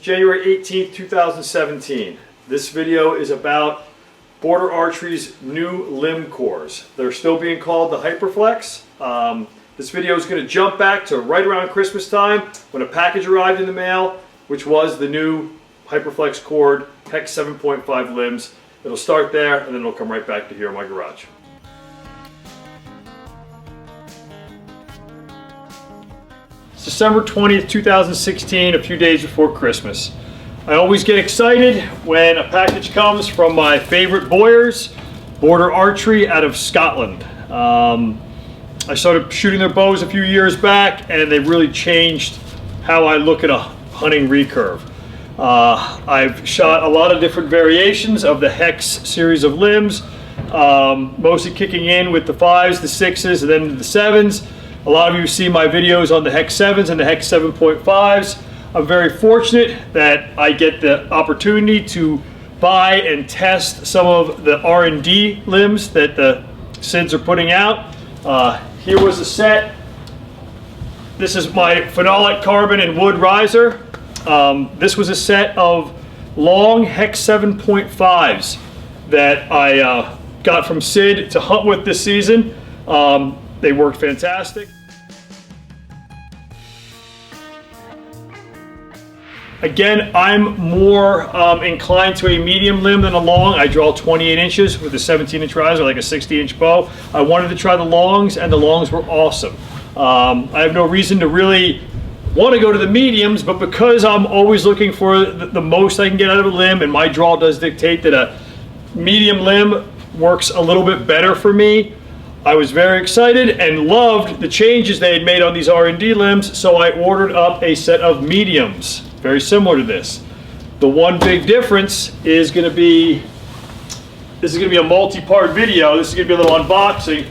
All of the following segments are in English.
January 18th, 2017. This video is about Border Archery's new limb cores. They're still being called the Hyperflex. This video is going to jump back to right around Christmas time when a package arrived in the mail, which was the new Hyperflex cord Hex 7.5 limbs. It'll start there and then it'll come right back to here in my garage. It's December 20th, 2016, a few days before Christmas. I always get excited when a package comes from my favorite bowyers, Border Archery out of Scotland. I started shooting their bows a few years back and they really changed how I look at a hunting recurve. I've shot a lot of different variations of the Hex series of limbs, mostly kicking in with the 5s, the 6s, and then the 7s. A lot of you see my videos on the Hex 7s and the Hex 7.5s. I'm very fortunate that I get the opportunity to buy and test some of the R&D limbs that the SIDs are putting out. Here was a set. This is my phenolic carbon and wood riser. This was a set of long Hex 7.5s that I got from SID to hunt with this season. They worked fantastic. Again, I'm more inclined to a medium limb than a long. I draw 28 inches with a 17-inch riser, like a 60-inch bow. I wanted to try the longs, and the longs were awesome. I have no reason to really want to go to the mediums, but because I'm always looking for the most I can get out of a limb, and my draw does dictate that a medium limb works a little bit better for me, I was very excited and loved the changes they had made on these R&D limbs, so I ordered up a set of mediums, very similar to this. The one big difference is going to be, this is going to be a multi-part video. This is going to be a little unboxing.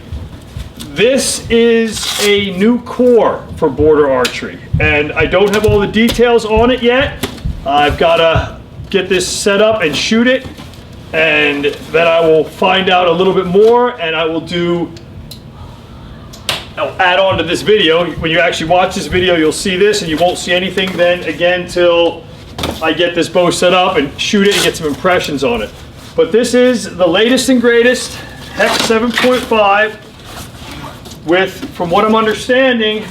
This is a new core for Border Archery, and I don't have all the details on it yet. I've got to get this set up and shoot it, and then I will find out a little bit more, and I'll add on to this video. When you actually watch this video, you'll see this, and you won't see anything then again till I get this bow set up and shoot it and get some impressions on it. But this is the latest and greatest Hex 7.5 with, from what I'm understanding,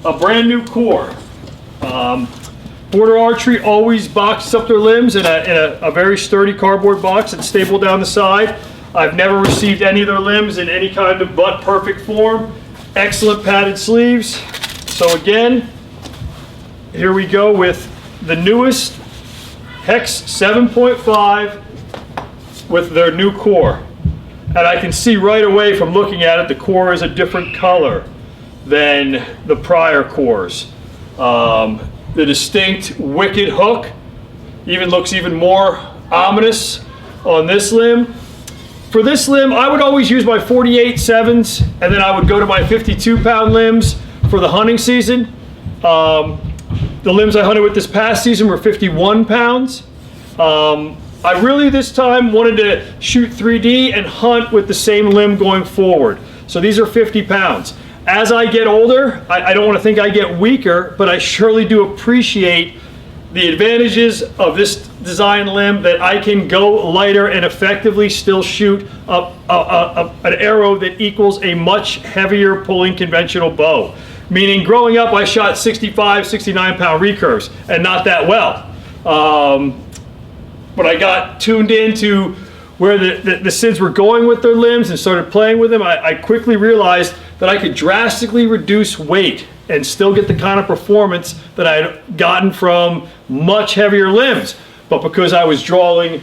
a brand new core. Border Archery always boxes up their limbs in a very sturdy cardboard box that's stable down the side. I've never received any of their limbs in any kind of butt-perfect form. Excellent padded sleeves. So again, here we go with the newest Hex 7.5 with their new core. And I can see right away from looking at it, the core is a different color than the prior cores. The distinct wicked hook looks even more ominous on this limb. For this limb, I would always use my 48 7s, and then I would go to my 52-pound limbs for the hunting season. The limbs I hunted with this past season were 51 pounds. I really this time wanted to shoot 3D and hunt with the same limb going forward. So these are 50 pounds. As I get older, I don't want to think I get weaker, but I surely do appreciate the advantages of this design limb, that I can go lighter and effectively still shoot an arrow that equals a much heavier pulling conventional bow. Meaning growing up I shot 65, 69 pound recurves and not that well. When I got tuned into where the SIDs were going with their limbs and started playing with them, I quickly realized that I could drastically reduce weight and still get the kind of performance that I had gotten from much heavier limbs. But because I was drawing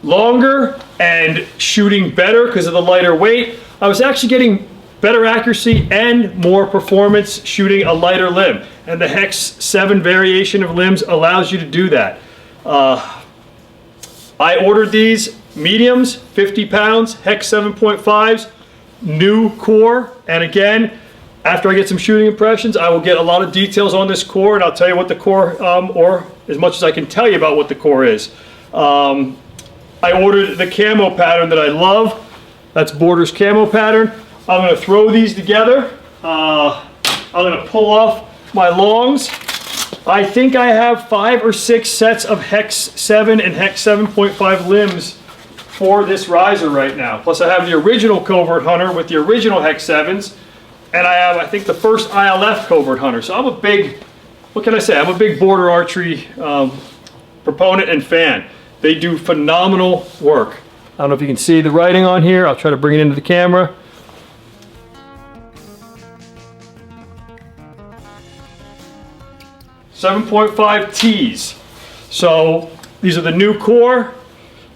longer and shooting better because of the lighter weight, I was actually getting better accuracy and more performance shooting a lighter limb. And the Hex 7 variation of limbs allows you to do that. I ordered these mediums, 50 pounds, Hex 7.5s, new core, and again, after I get some shooting impressions, I will get a lot of details on this core, and I'll tell you what the core, or as much as I can tell you about what the core is. I ordered the camo pattern that I love. That's Border's camo pattern. I'm going to throw these together. I'm going to pull off my longs, I think I have 5 or 6 sets of Hex 7 and Hex 7.5 limbs for this riser right now. Plus I have the original Covert Hunter with the original Hex 7s, and I have, I think, the first ILF Covert Hunter. So I'm a big, what can I say, I'm a big Border Archery proponent and fan. They do phenomenal work. I don't know if you can see the writing on here. I'll try to bring it into the camera. .5 T's. So these are the new core,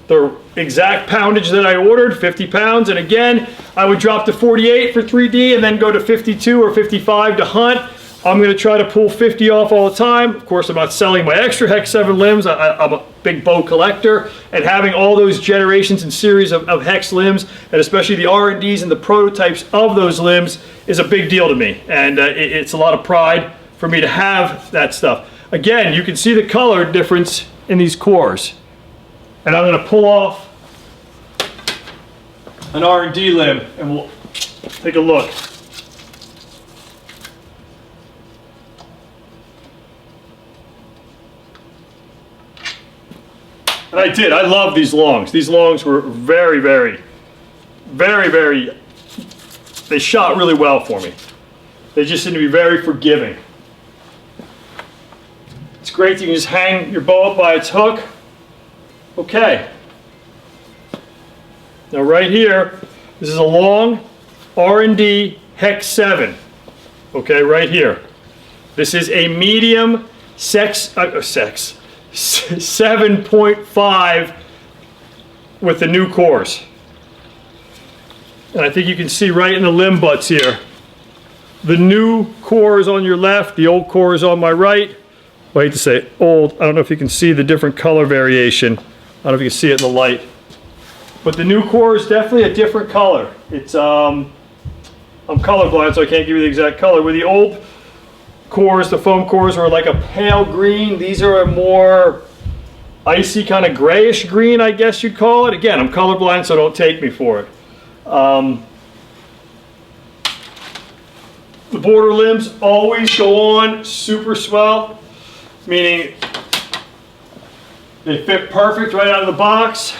the exact poundage that I ordered, 50 pounds. And again, I would drop to 48 for 3D and then go to 52 or 55 to hunt. I'm going to try to pull 50 off all the time. Of course, I'm not selling my extra Hex 7 limbs. I'm a big bow collector, and having all those generations and series of Hex limbs, and especially the R&Ds and the prototypes of those limbs, is a big deal to me. And it's a lot of pride for me to have that stuff. Again, you can see the color difference in these cores. And I'm going to pull off an R&D limb and we'll take a look. And I did. I love these longs. These longs were very, they shot really well for me. They just seem to be very forgiving. It's great that you can just hang your bow up by its hook. Okay. Now right here, this is a long R&D Hex 7. Okay, right here. This is a medium 7.5 with the new cores. And I think you can see right in the limb butts here. The new core is on your left, the old core is on my right. I hate to say old, I don't know if you can see the different color variation. I don't know if you can see it in the light. But the new core is definitely a different color. It's, I'm colorblind, so I can't give you the exact color. Where the old cores, the foam cores, are like a pale green. These are a more icy kind of grayish green, I guess you'd call it. Again, I'm colorblind, so don't take me for it. The border limbs always go on super swell, meaning they fit perfect right out of the box.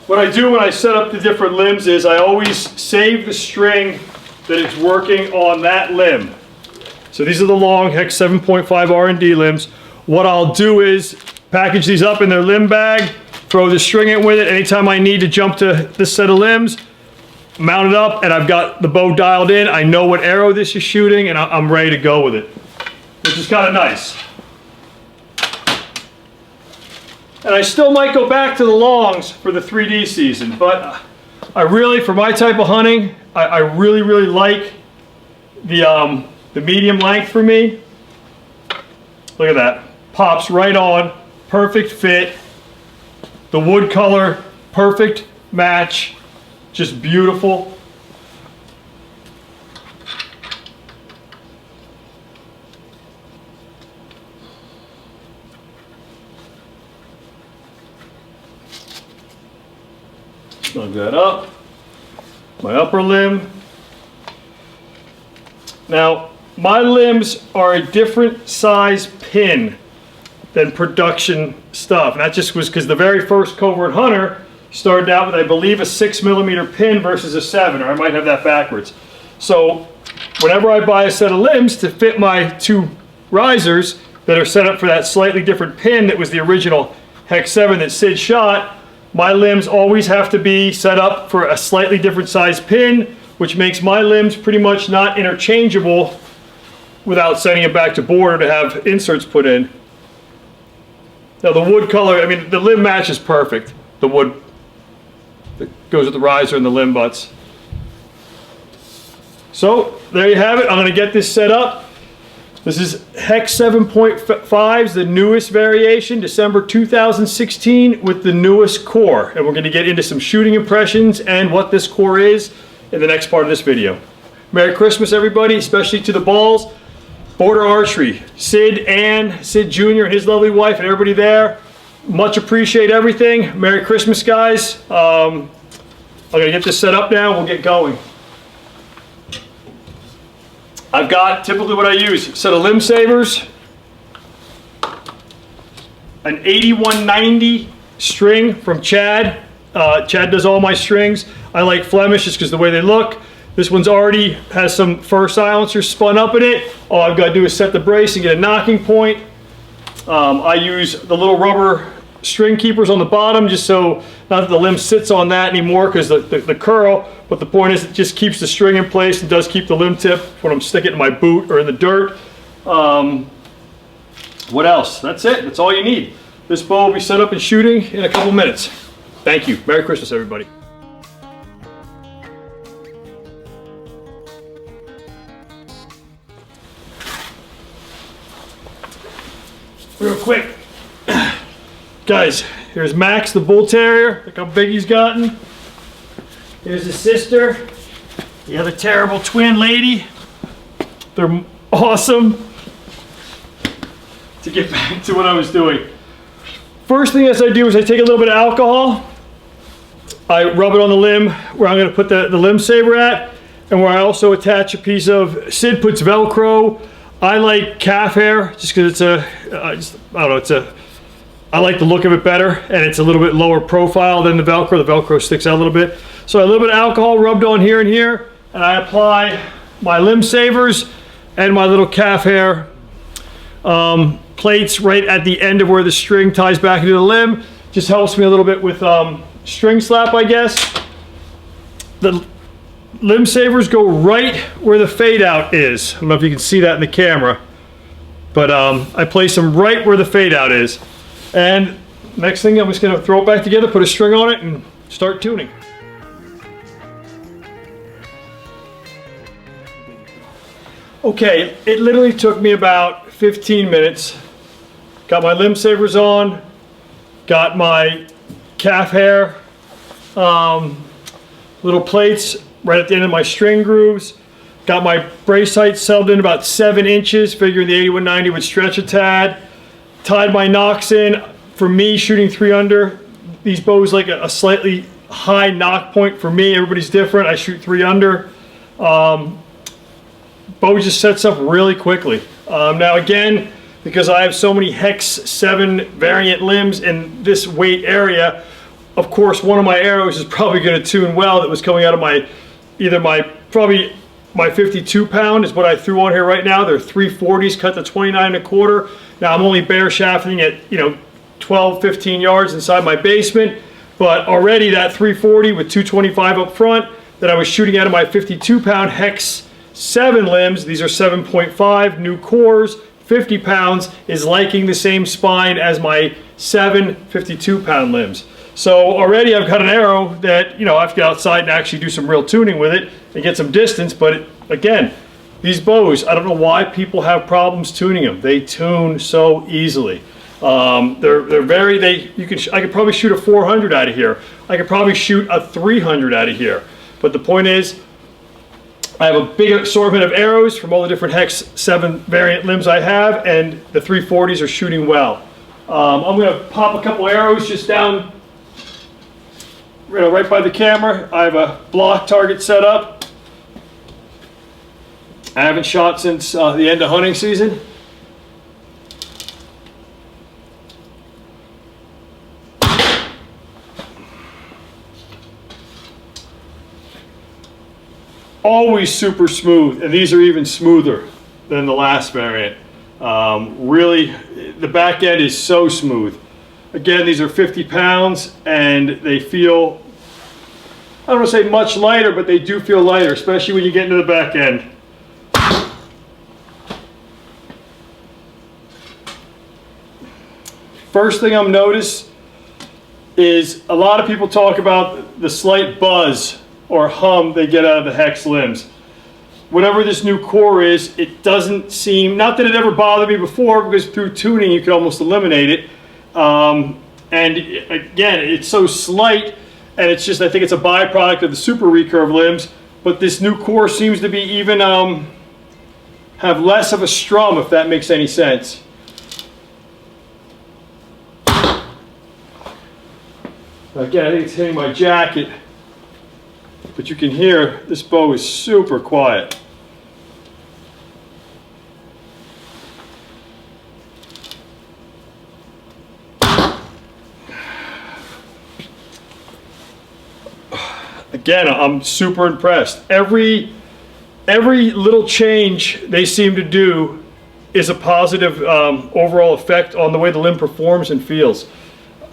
What I do when I set up the different limbs is I always save the string that it's working on that limb. So these are the long Hex 7.5 R&D limbs. What I'll do is package these up in their limb bag, throw the string in with it. Anytime I need to jump to this set of limbs, mount it up, and I've got the bow dialed in. I know what arrow this is shooting, and I'm ready to go with it, which is kind of nice. And I still might go back to the longs for the 3D season, but I really, for my type of hunting, I really like the medium length for me. Look at that. Pops right on, perfect fit. The wood color, perfect match, just beautiful. Snug that up. My upper limb. Now, my limbs are a different size pin than production stuff. And that just was because the very first Covert Hunter started out with, I believe, a 6mm pin versus a 7, or I might have that backwards. So whenever I buy a set of limbs to fit my 2 risers that are set up for that slightly different pin that was the original Hex 7 that Sid shot, my limbs always have to be set up for a slightly different size pin, which makes my limbs pretty much not interchangeable without sending it back to Border to have inserts put in. Now the wood color, I mean, the limb match is perfect. The wood that goes with the riser and the limb butts. So there you have it. I'm going to get this set up. This is Hex 7.5's, the newest variation, December 2016, with the newest core. And we're going to get into some shooting impressions and what this core is in the next part of this video. Merry Christmas, everybody, especially to the balls. Border Archery, Sid, Ann, Sid Jr. and his lovely wife and everybody there. much appreciate everything. Merry Christmas, guys. I'm gonna get this set up now. We'll get going. I've got typically what I use: a set of limb savers, an 8190 string from Chad. Chad does all my strings. I like Flemish just because the way they look. This one's already has some fur silencers spun up in it. All I've got to do is set the brace and get a knocking point. I use the little rubber string keepers on the bottom, just so not that the limb sits on that anymore because the curl, but the point is it just keeps the string in place and does keep the limb tip when I'm sticking it in my boot or in the dirt. What else? That's it. That's all you need. This bow will be set up and shooting in a couple minutes. Thank you. Merry Christmas, everybody. Real quick, guys, here's Max the Bull Terrier. Look how big he's gotten. Here's his sister, the other terrible twin lady. They're awesome. To get back to what I was doing. First thing as I do is I take a little bit of alcohol. I rub it on the limb where I'm going to put the limb saver at, and where I also attach a piece of, Sid puts Velcro. I like calf hair just because it's I don't know, I like the look of it better, and it's a little bit lower profile than the Velcro. The Velcro sticks out a little bit. So a little bit of alcohol rubbed on here and here, and I apply my limb savers and my little calf hair plates right at the end of where the string ties back into the limb. Just helps me a little bit with string slap, I guess. The limb savers go right where the fade out is. I don't know if you can see that in the camera, but I place them right where the fade out is. And next thing, I'm just gonna throw it back together, put a string on it, and start tuning. Okay, it literally took me about 15 minutes. Got my limb savers on, got my calf hair, little plates right at the end of my string grooves, got my brace height settled in about 7 inches, figuring the 8190 would stretch a tad, tied my nocks in. For me, shooting 3 under, these bows like a slightly high knock point for me. Everybody's different. I shoot 3 under. Bow just sets up really quickly. Now again, because I have so many Hex 7 variant limbs in this weight area, of course one of my arrows is probably going to tune well. That was coming out of my, probably my 52 pound is what I threw on here right now. They're 340s cut to 29.25. Now I'm only bare shafting at 12, 15 yards inside my basement, but already that 340 with 225 up front that I was shooting out of my 52 pound Hex 7 limbs, these are 7.5 new cores, 50 pounds, is liking the same spine as my 7 52 pound limbs. So already I've got an arrow that, I have to get outside and actually do some real tuning with it and get some distance. But again, these bows, I don't know why people have problems tuning them. They tune so easily. I could probably shoot a 400 out of here. I could probably shoot a 300 out of here. But the point is, I have a big assortment of arrows from all the different Hex 7 variant limbs I have, and the 340s are shooting well. I'm going to pop a couple arrows just down right by the camera. I have a block target set up. I haven't shot since the end of hunting season. Always super smooth, and these are even smoother than the last variant. Really, the back end is so smooth. Again, these are 50 pounds, and they feel, I don't want to say much lighter, but they do feel lighter, especially when you get into the back end. First thing I'm noticed is a lot of people talk about the slight buzz or hum they get out of the Hex limbs. Whatever this new core is, it doesn't seem, not that it ever bothered me before, because through tuning you could almost eliminate it. And again, it's so slight, and it's just, I think it's a byproduct of the super recurve limbs, but this new core seems to be even, have less of a strum, if that makes any sense. Again, I think it's hitting my jacket, but you can hear this bow is super quiet. Again, I'm super impressed. Every little change they seem to do is a positive overall effect on the way the limb performs and feels.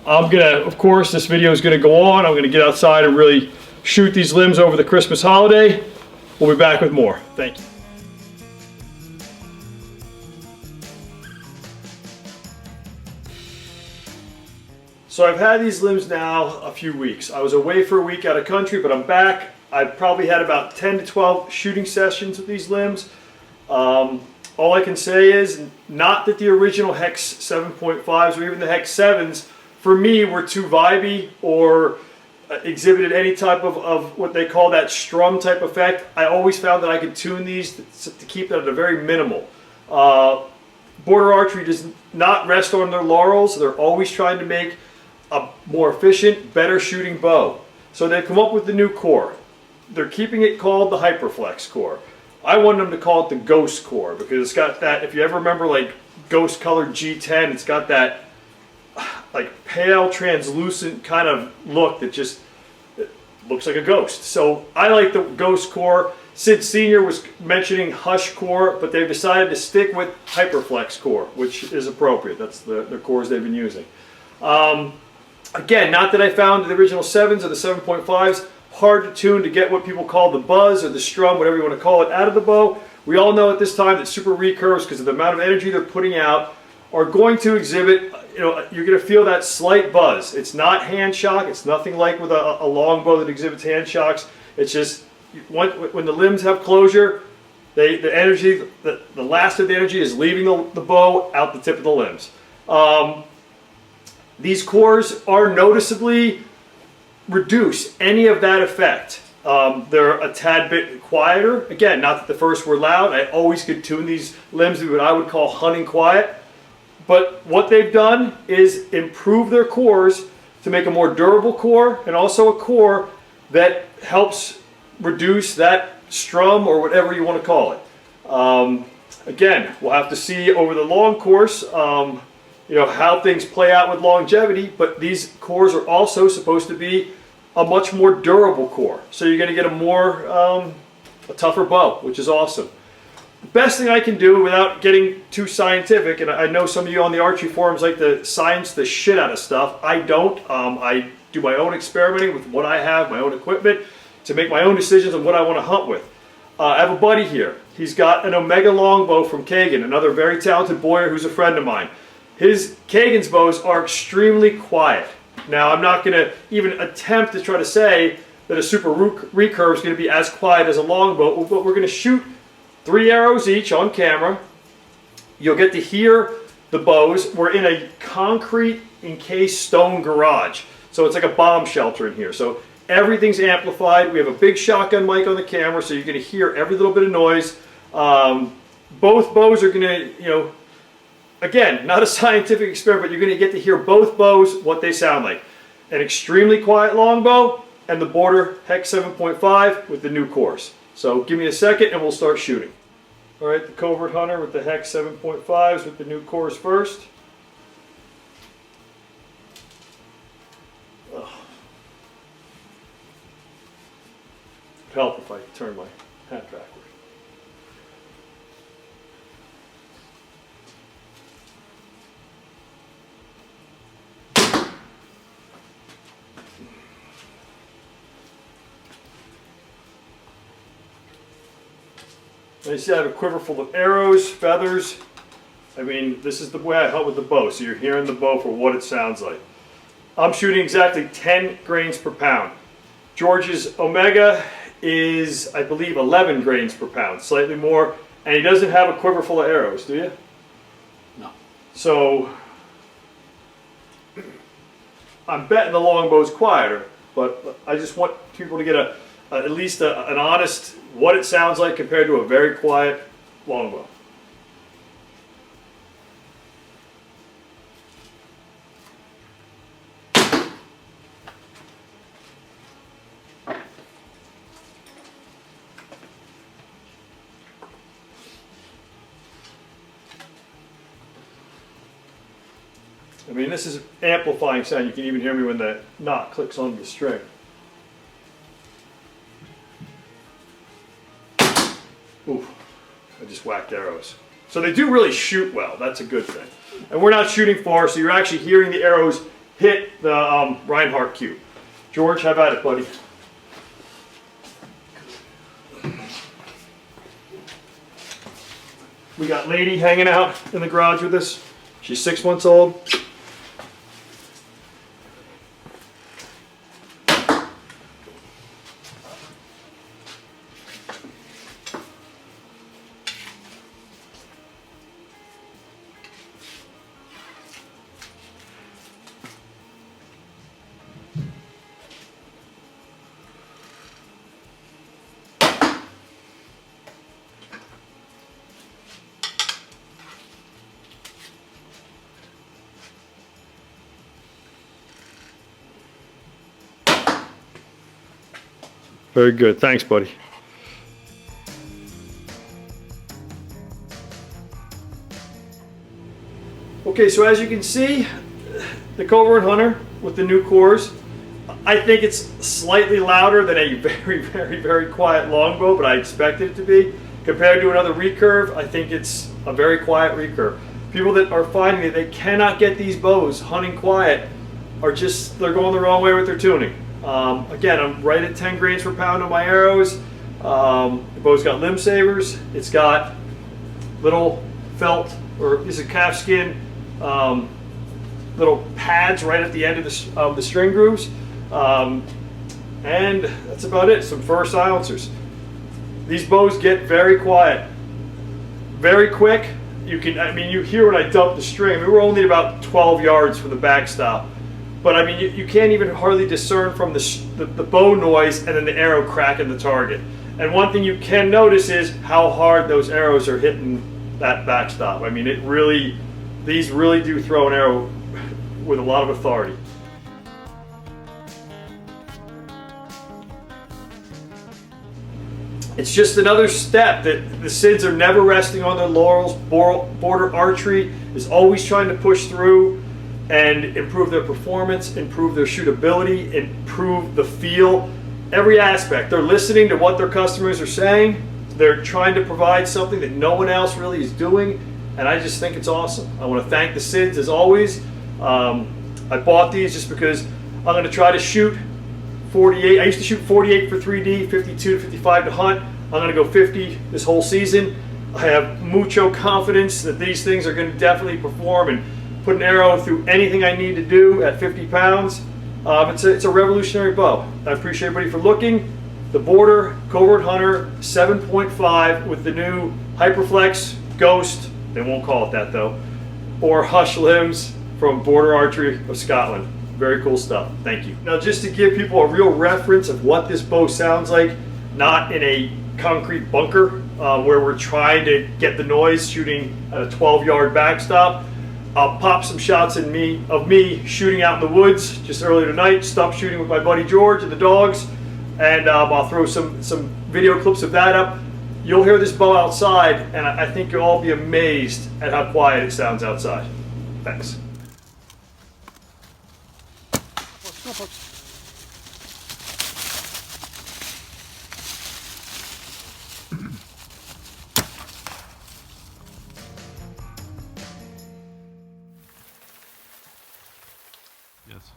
I'm gonna, of course, this video is gonna go on. I'm gonna get outside and really shoot these limbs over the Christmas holiday. We'll be back with more. Thank you. So I've had these limbs now a few weeks. I was away for a week out of country, but I'm back. I've probably had about 10 to 12 shooting sessions with these limbs. All I can say is, not that the original Hex 7.5s or even the Hex 7s, for me, were too vibey or exhibited any type of what they call that strum type effect. I always found that I could tune these to keep it at a very minimal. Border Archery does not rest on their laurels. They're always trying to make a more efficient, better shooting bow. So they've come up with the new core. They're keeping it called the Hyperflex core. I wanted them to call it the Ghost core because it's got that, if you ever remember like Ghost colored G10, it's got that like pale translucent kind of look that just looks like a ghost. So I like the Ghost core. Sid Sr. was mentioning Hush core, but they've decided to stick with Hyperflex core, which is appropriate. That's the cores they've been using. Again, not that I found the original 7s or the 7.5s hard to tune to get what people call the buzz or the strum, whatever you want to call it, out of the bow. We all know at this time that super recurves, because of the amount of energy they're putting out, are going to exhibit, you're going to feel that slight buzz. It's not hand shock. It's nothing like with a long bow that exhibits hand shocks. It's just when the limbs have closure, the energy, the last of the energy is leaving the bow out the tip of the limbs. These cores are noticeably reduce any of that effect. They're a tad bit quieter. Again, not that the first were loud. I always could tune these limbs to what I would call hunting quiet. But what they've done is improve their cores to make a more durable core, and also a core that helps reduce that strum or whatever you want to call it. Again, we'll have to see over the long course how things play out with longevity, but these cores are also supposed to be a much more durable core. So you're going to get a tougher bow, which is awesome. The best thing I can do without getting too scientific, and I know some of you on the archery forums like to science the shit out of stuff. I don't. I do my own experimenting with what I have, my own equipment, to make my own decisions on what I want to hunt with. I have a buddy here. He's got an Omega longbow from Kagan, another very talented boyer who's a friend of mine. Kagan's bows are extremely quiet. Now, I'm not going to even attempt to try to say that a super recurve is going to be as quiet as a longbow, but we're going to shoot 3 arrows each on camera. You'll get to hear the bows. We're in a concrete encased stone garage, so it's like a bomb shelter in here. So everything's amplified. We have a big shotgun mic on the camera, so you're going to hear every little bit of noise. Both bows are going to, again, not a scientific experiment, but you're going to get to hear both bows, what they sound like. An extremely quiet longbow and the Border Hex 7.5 with the new cores. So give me a second and we'll start shooting. All right, the Covert Hunter with the Hex 7.5s with the new cores first. It'd help if I turn my hat backward. You see I have a quiver full of arrows, feathers. I mean, this is the way I hunt with the bow, so you're hearing the bow for what it sounds like. I'm shooting exactly 10 grains per pound. George's Omega is, I believe, 11 grains per pound, slightly more, and he doesn't have a quiver full of arrows, do you? No. So, I'm betting the longbow's quieter, but I just want people to get at least an honest what it sounds like compared to a very quiet longbow. I mean, this is amplifying sound. You can even hear me when the knot clicks on the string. Ooh, I just whacked arrows. So they do really shoot well. That's a good thing. And we're not shooting far, so you're actually hearing the arrows hit the Reinhardt cube. George, how about it, buddy? We got Lady hanging out in the garage with us. She's 6 months old. Very good. Thanks, buddy. Okay, so as you can see, the Covert Hunter with the new cores, I think it's slightly louder than a very quiet longbow, but I expected it to be. Compared to another recurve, I think it's a very quiet recurve. People that are finding that they cannot get these bows hunting quiet are just, they're going the wrong way with their tuning. Again, I'm right at 10 grains per pound on my arrows. The bow's got limb savers. It's got little felt, or this is calf skin, little pads right at the end of the string grooves. And that's about it. Some fur silencers. These bows get very quiet, very quick. You can, I mean, you hear when I dump the string. We were only about 12 yards from the backstop. But I mean, you can't even hardly discern from the bow noise and then the arrow cracking the target. And one thing you can notice is how hard those arrows are hitting that backstop. I mean, these really do throw an arrow with a lot of authority. It's just another step that the SIDS are never resting on their laurels. Border Archery is always trying to push through and improve their performance, improve their shootability, improve the feel, every aspect. They're listening to what their customers are saying. They're trying to provide something that no one else really is doing, and I just think it's awesome. I want to thank the SIDS as always. I bought these just because I'm going to try to shoot 48. I used to shoot 48 for 3D, 52 to 55 to hunt. I'm going to go 50 this whole season. I have mucho confidence that these things are going to definitely perform and put an arrow through anything I need to do at 50 pounds. It's a revolutionary bow. I appreciate everybody for looking. The Border Covert Hunter 7.5 with the new Hyperflex Ghost, they won't call it that though, or Hush limbs from Border Archery of Scotland. Very cool stuff. Thank you. Now, just to give people a real reference of what this bow sounds like, not in a concrete bunker where we're trying to get the noise shooting at a 12-yard backstop. I'll pop some shots of me shooting out in the woods just earlier tonight, stump shooting with my buddy George and the dogs, and I'll throw some video clips of that up. You'll hear this bow outside, and I think you'll all be amazed at how quiet it sounds outside. Thanks. Yes.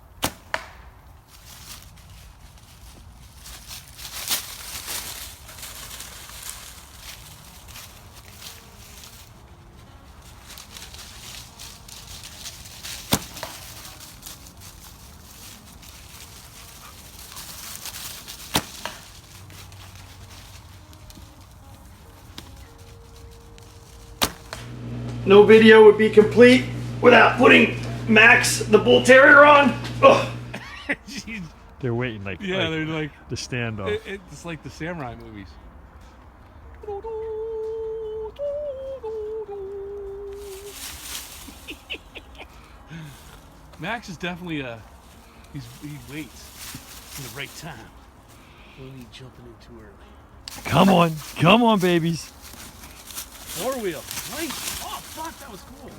No video would be complete without putting Max, the bull terrier, on. Ugh. They're waiting like They're like the standoff. It's like the samurai movies. Max is definitely he waits for the right time. Only jumping in too early. Come on, babies. 4-wheel. Nice. Oh fuck, that was cool.